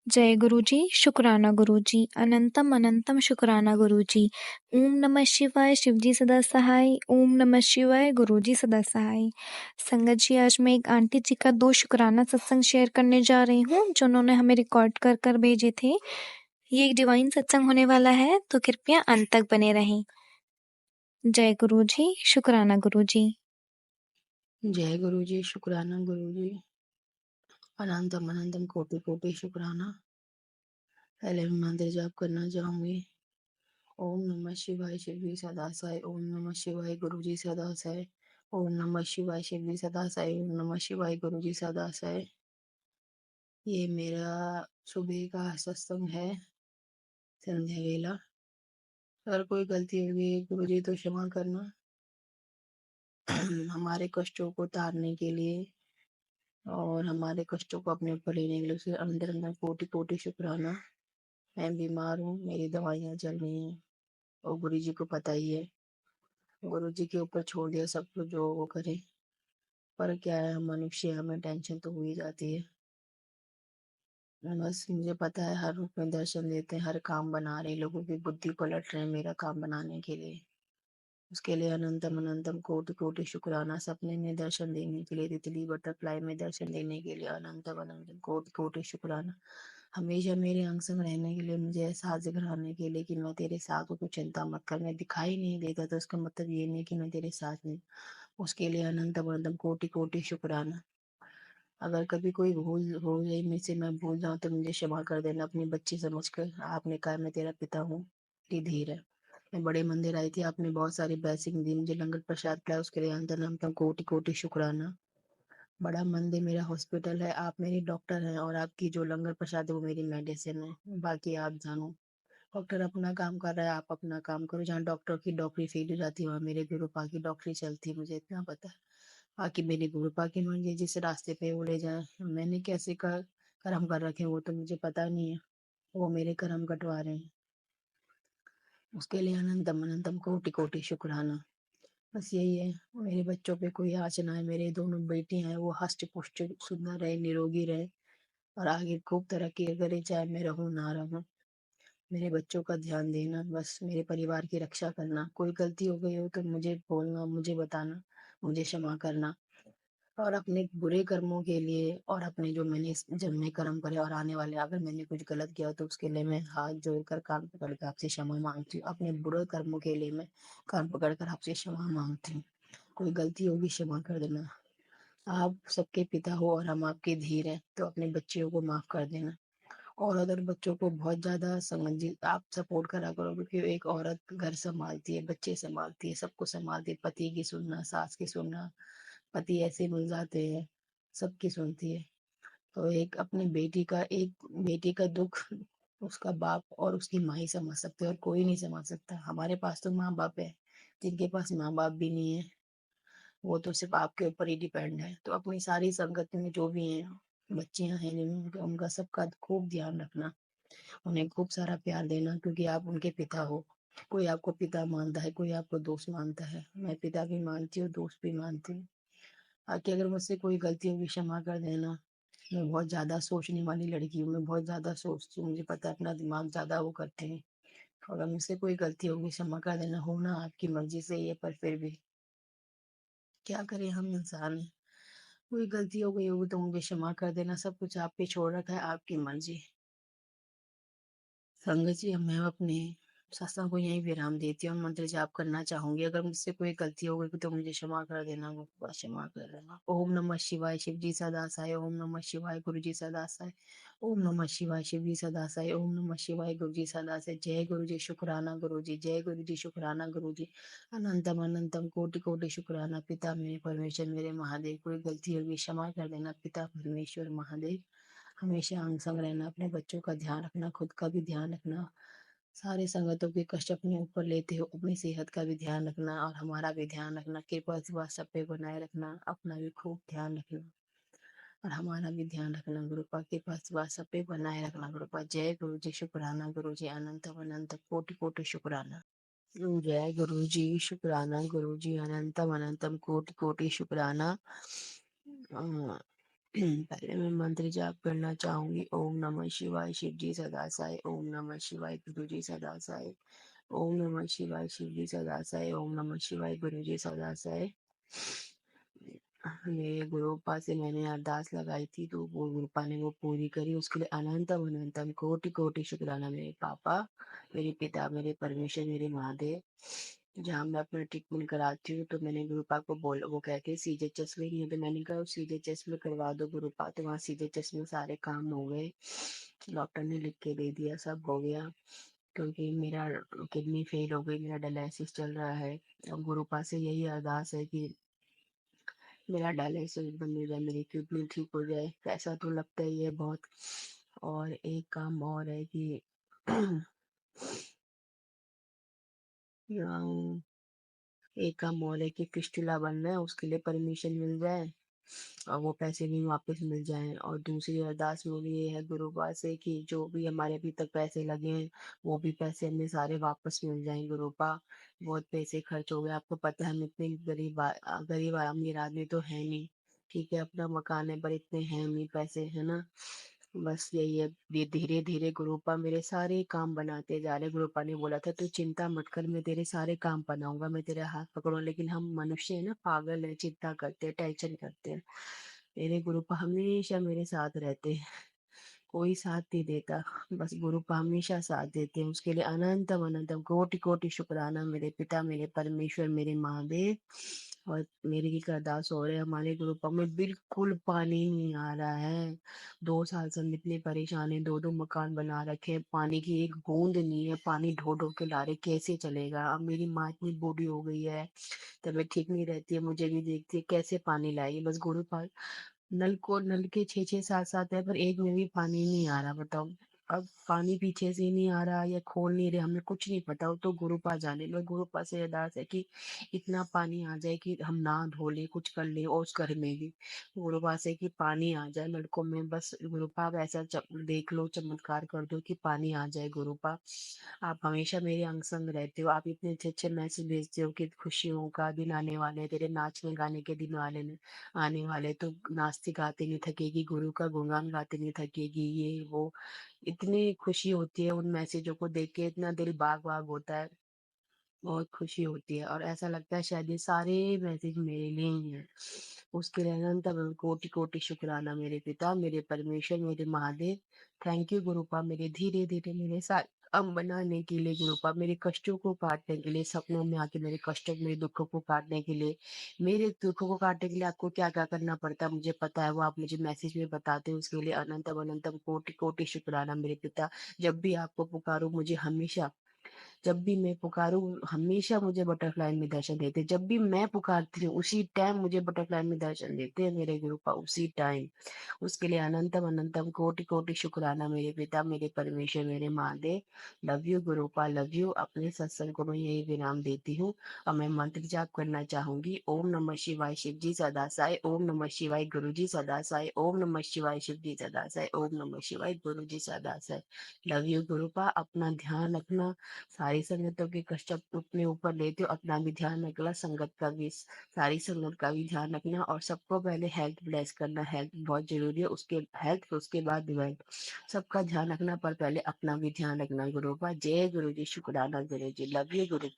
जय गुरुजी, शुक्राना गुरुजी, अनंतम अनंतम शुक्राना गुरुजी। ओम नमः शिवाय, शिवजी सदा सहाय। ओम नमः शिवाय, गुरुजी सदा सहाय। संगत जी, आज मैं एक आंटी जी का 2 शुक्राना सत्संग शेयर करने जा रही हूँ जो उन्होंने हमें रिकॉर्ड कर कर भेजे थे। ये एक डिवाइन सत्संग होने वाला है तो कृपया अंत तक बने रहें। जय गुरुजी, शुक्राना गुरुजी। जय गुरु जी, शुक्राना गुरु जी। अनंतम अनंतम कोटि कोटि शुक्राना। पहले मैं मंत्र जाप करना चाहूंगी। ओम नमः शिवाय, शिव जी सदा साई। ओम नमः शिवाय, गुरु जी सदा साई। ओम नमः शिवाय, शिव जी सदा साई। ओम नमः शिवाय, गुरु जी सदा साई। ये मेरा सुबह का सत्संग है, संध्या वेला। अगर कोई गलती होगी गुरु जी तो क्षमा करना। हमारे कष्टों को तारने के लिए और हमारे कष्टों को अपने ऊपर लेने के लिए उसे अंदर अंदर कोटि कोटि शुक्राना। मैं बीमार हूँ, मेरी दवाइयाँ चल रही हैं और गुरु जी को पता ही है। गुरु जी के ऊपर छोड़ दिया सब कुछ, जो वो करे। पर क्या है, हम मनुष्य, हमें टेंशन तो हो ही जाती है। बस मुझे पता है हर रूप में दर्शन देते हैं, हर काम बना रहे, लोगों की बुद्धि पलट रहे हैं मेरा काम बनाने के लिए। उसके लिए अनंतम अनंतम कोटि कोटि शुक्राना। सपने में दर्शन देने के लिए, तितली बटरफ्लाई में दर्शन देने के लिए अनंतम अनंतम कोटि कोटि शुक्राना। हमेशा मेरे अंग संग रहने के लिए, मुझे एहसास दिखाने के लिए कि मैं तेरे साथ हूँ, तो चिंता मत कर। मैं दिखाई नहीं देता तो उसका मतलब ये नहीं कि मैं तेरे साथ नहीं। उसके लिए अनंतम अनंतम कोटि कोटि शुक्राना। अगर कभी कोई भूल हो गई मुझसे, मैं भूल जाऊं तो मुझे क्षमा कर देना अपनी बच्ची समझकर। आपने कहा मैं तेरा पिता हूँ, धीर है। मैं बड़े मंदिर आई थी, आपने बहुत सारी ब्लेसिंग दी, मुझे लंगर प्रसाद खिलाया, उसके लिए अंतर अनंतम कोटि कोटि शुक्राना। बड़ा मंदिर मेरा हॉस्पिटल है, आप मेरी डॉक्टर हैं और आपकी जो लंगर प्रसाद है वो मेरी मेडिसिन है। बाकी आप जानो, डॉक्टर अपना काम कर रहा है, आप अपना काम करो। जहाँ डॉक्टर की डॉक्टरी फेल हो जाती है वहाँ मेरे गुरु पा की डॉक्टरी चलती है, मुझे इतना पता है। बाकी मेरे गुरु पा की मर्जी, जिस रास्ते पे वो ले जाए। मैंने कैसे कर्म कर रखे हैं वो तो मुझे पता नहीं है, वो मेरे कर्म कटवा रहे हैं। उसके लिए अनंतम अनंतम कोटि कोटि शुक्राना। बस यही है, मेरे बच्चों पे कोई आँच ना है। मेरे दोनों बेटियां हैं, वो हष्ट पुष्ट सुंदर रहे, निरोगी रहे और आगे खूब तरक्की करे, चाहे मैं रहूं ना रहूं। मेरे बच्चों का ध्यान देना, बस मेरे परिवार की रक्षा करना। कोई गलती हो गई हो तो मुझे बोलना, मुझे बताना, मुझे क्षमा करना। और अपने बुरे कर्मों के लिए और अपने जो मैंने जब में कर्म करे और आने वाले, अगर मैंने कुछ गलत किया हो तो उसके लिए मैं हाथ जोड़कर कान पकड़ कर आपसे क्षमा मांगती हूँ। अपने बुरे कर्मों के लिए मैं कान पकड़ कर आपसे क्षमा मांगती हूँ। कोई गलती होगी क्षमा कर देना। आप सबके पिता हो और हम आपके धीर हैं, तो अपने बच्चियों को माफ कर देना। और अगर बच्चों को बहुत ज्यादा समझ आप सपोर्ट करा करो, क्योंकि एक औरत घर संभालती है, बच्चे संभालती है, सबको संभालती है। पति की सुनना, सास की सुनना, पति ऐसे मिल जाते हैं, सबकी सुनती है। तो एक अपनी बेटी का दुख उसका बाप और उसकी माँ ही समझ सकते हैं और कोई नहीं समझ सकता। हमारे पास तो माँ बाप है, जिनके पास माँ बाप भी नहीं है वो तो सिर्फ आपके ऊपर ही डिपेंड है। तो अपनी सारी संगत में जो भी हैं, बच्चियां हैं जिनका, उनका सबका खूब ध्यान रखना, उन्हें खूब सारा प्यार देना, क्योंकि आप उनके पिता हो। कोई आपको पिता मानता है, कोई आपको दोस्त मानता है। मैं पिता भी मानती हूँ, दोस्त भी मानती हूँ। बाकी अगर मुझसे कोई गलती होगी क्षमा कर देना। मैं बहुत ज्यादा सोचने वाली लड़की हूँ, मैं बहुत ज्यादा सोचती हूँ, मुझे पता है अपना दिमाग ज्यादा वो करते हैं। अगर मुझसे कोई गलती होगी क्षमा कर देना। होना आपकी मर्जी से ही है, पर फिर भी क्या करें, हम इंसान हैं। कोई गलती हो गई होगी तो मुझे क्षमा कर देना। सब कुछ आप पे छोड़ रखा है, आपकी मर्जी। संगत जी, अब मैं अपने सत्संग को यहीं विराम देती हूँ, मंत्र जाप करना चाहूंगी। अगर मुझसे कोई गलती हो गई तो मुझे क्षमा कर देना, बस क्षमा कर देना। ओम नमः शिवाय, शिव जी सदा साई। ओम नमः शिवाय, गुरु जी सदा साई। ओम नमः शिवाय, शिव जी सदा साई। ओम नमः शिवाय, गुरु जी सदा साई। जय गुरु जी, शुक्राना गुरु जी। जय गुरु जी, शुक्राना गुरु जी। अनंतम अनंतम कोटि कोटि शुक्राना। पिता मेरे परमेश्वर, मेरे महादेव, कोई गलती होगी क्षमा कर देना। पिता परमेश्वर महादेव, हमेशा अंग संग रहना, अपने बच्चों का ध्यान रखना, खुद का भी ध्यान रखना। सारे संगतों के कष्ट अपने ऊपर लेते हो, अपनी सेहत का भी ध्यान रखना और हमारा भी ध्यान रखना। कृपा से सब पे बनाए रखना, अपना भी खूब ध्यान रखना और हमारा भी ध्यान रखना। गुरुपा के पास सब पे बनाए रखना। गुरुपा, जय गुरु जी, शुक्राना गुरु जी। अनंत अनंत कोटि कोटि शुक्राना। जय गुरु जी, शुक्राना गुरु जी। अनंतम अनंतम कोटि कोटि शुक्राना। पहले मैं मंत्र जाप करना चाहूँगी। ओम नमः शिवाय शिव जी सदा साई, ओम नमः शिवाय गुरु जी सदा साई, ओम नमः शिवाय शिव जी सदा साई, ओम नमः शिवाय गुरु जी सदा साई। मेरे गुरुपा से मैंने अरदास लगाई थी, तो वो गुरुपा ने वो पूरी करी। उसके लिए अनंतम अनंतम कोटि कोटि शुक्राना मेरे पापा, मेरे पिता, मेरे परमेश्वर, मेरे महादेव। जहाँ मैं अपना ट्रीटमेंट कराती हूँ, तो मैंने गुरुपा को बोला, वो कहते हैं सीजेएचएस में ही है, तो मैंने कहा सीजेएचएस में करवा दो गुरुपा। तो वहाँ सीजेएचएस में सारे काम हो गए, डॉक्टर ने लिख के दे दिया, सब हो गया। क्योंकि मेरा किडनी फेल हो गई, मेरा डायलिसिस चल रहा है। अब गुरुपा से यही अरदास है कि मेरा डायलिसिस बंद हो जाए, मेरी किडनी ठीक हो जाए। पैसा तो लगता ही है बहुत। और एक काम और है कि अम, एक काम और है कि फिस्टूला बनना है, उसके लिए परमिशन मिल जाए और वो पैसे भी वापस मिल जाएं। और दूसरी अरदास मेरी ये है गुरुपाल से कि जो भी हमारे अभी तक पैसे लगे हैं, वो भी पैसे हमें सारे वापस मिल जाएं गुरुपा। बहुत पैसे खर्च हो गए, आपको पता है हम इतने गरीब अमीर आदमी तो है नहीं। ठीक है, अपना मकान है, पर इतने हैं नहीं पैसे, है ना। बस यही है, धीरे धीरे गुरुपा मेरे सारे काम बनाते जा रहे। गुरुपा ने बोला था तू चिंता मत कर, मैं तेरे सारे काम बनाऊंगा, मैं तेरे हाथ पकड़ूंगा। लेकिन हम मनुष्य है ना, पागल है, चिंता करते हैं, टेंशन करते हैं। मेरे गुरुपा हमेशा मेरे साथ रहते हैं, कोई साथ नहीं देता, बस गुरुपा हमेशा साथ देते हैं। उसके लिए अनंतम अनंतम कोटि कोटि शुक्राना मेरे पिता, मेरे परमेश्वर, मेरे महादेव। और मेरी एक अरदास हो रही है, हमारे गुरुपा में बिल्कुल पानी नहीं आ रहा है। 2 साल से हम इतने परेशान हैं, दो दो मकान बना रखे हैं, पानी की एक बूंद नहीं है। पानी ढो ढो के ला रहे, कैसे चलेगा। अब मेरी माँ इतनी बूढ़ी हो गई है, तबीयत ठीक नहीं रहती है, मुझे भी देखती है, कैसे पानी लाएगी। बस गुरुपा, नल के 6 6 7 7 है, पर एक में भी पानी नहीं आ रहा, बताओ। अब पानी पीछे से नहीं आ रहा या खोल नहीं रहे, हमें कुछ नहीं पता। वो तो गुरुपा जाने। बस गुरुपा से अरदास है कि इतना पानी आ जाए कि हम ना धो ले, कुछ कर ले, और उस घर में भी गुरुपा से कि पानी आ जाए नलकों में। बस गुरुपा आप ऐसा देख लो, चमत्कार कर दो कि पानी आ जाए गुरुपा। आप हमेशा मेरे अंग संग रहते हो, आप इतने अच्छे अच्छे मैसेज भेजते हो कि खुशियों का दिन आने वाले हैं, तेरे नाचने गाने के दिन वाले ने आने वाले, तो नाचते गाते नहीं थकेगी, गुरु का गुणगान गाते नहीं थकेगी, ये वो। इतनी खुशी होती है उन मैसेजों को देख के, इतना दिल बाग बाग होता है, बहुत खुशी होती है। और ऐसा लगता है शायद ये सारे मैसेज मेरे लिए ही हैं। उसके लिए अनंत अनंत कोटि कोटि शुक्राना मेरे पिता, मेरे परमेश्वर, मेरे महादेव। थैंक यू गुरुपा, मेरे धीरे धीरे मेरे साथ अब बनाने के लिए, गुरुपा मेरे कष्टों को काटने के लिए, सपनों में आके मेरे कष्टों, मेरे दुखों को काटने के लिए। मेरे दुखों को काटने के लिए आपको क्या क्या करना पड़ता है मुझे पता है, वो आप मुझे मैसेज में बताते हैं। उसके लिए अनंतम अनंतम कोटि कोटि शुक्राना मेरे पिता। जब भी आपको पुकारो, मुझे हमेशा, जब भी मैं पुकारूँ हमेशा मुझे बटरफ्लाई में दर्शन देते हैं। जब भी मैं पुकारती हूँ उसी टाइम मुझे बटरफ्लाई में दर्शन देते हैं मेरे गुरुपा, उसी टाइम। उसके लिए अनंतम अनंतम कोटि कोटि शुक्राना मेरे पिता, मेरे परमेश्वर, मेरे Mahadev. Love you गुरुपा, love you. अपने सत्संग को मैं यही विराम देती हूँ। और मैं मंत्र जाप करना चाहूंगी। ओम नमः शिवाय शिव जी सदा साई, ओम नमः शिवाय गुरु जी सदा साई, ओम नमः शिवाय शिव जी सदा साई, ओम नमः शिवाय गुरु जी सदा साई। लव यू गुरुपा, अपना ध्यान रखना। सारी संगतों के कष्ट अपने ऊपर लेते हो, अपना भी ध्यान रखना, संगत का भी, सारी संगत का भी ध्यान रखना। और सबको पहले हेल्थ ब्लेस करना, हेल्थ बहुत जरूरी है, उसके हेल्थ उसके बाद वेल्थ। सबका ध्यान रखना, पर पहले अपना भी ध्यान रखना गुरुपा। जय गुरु जी, शुक्राना गुरु जी, लव यू गुरु।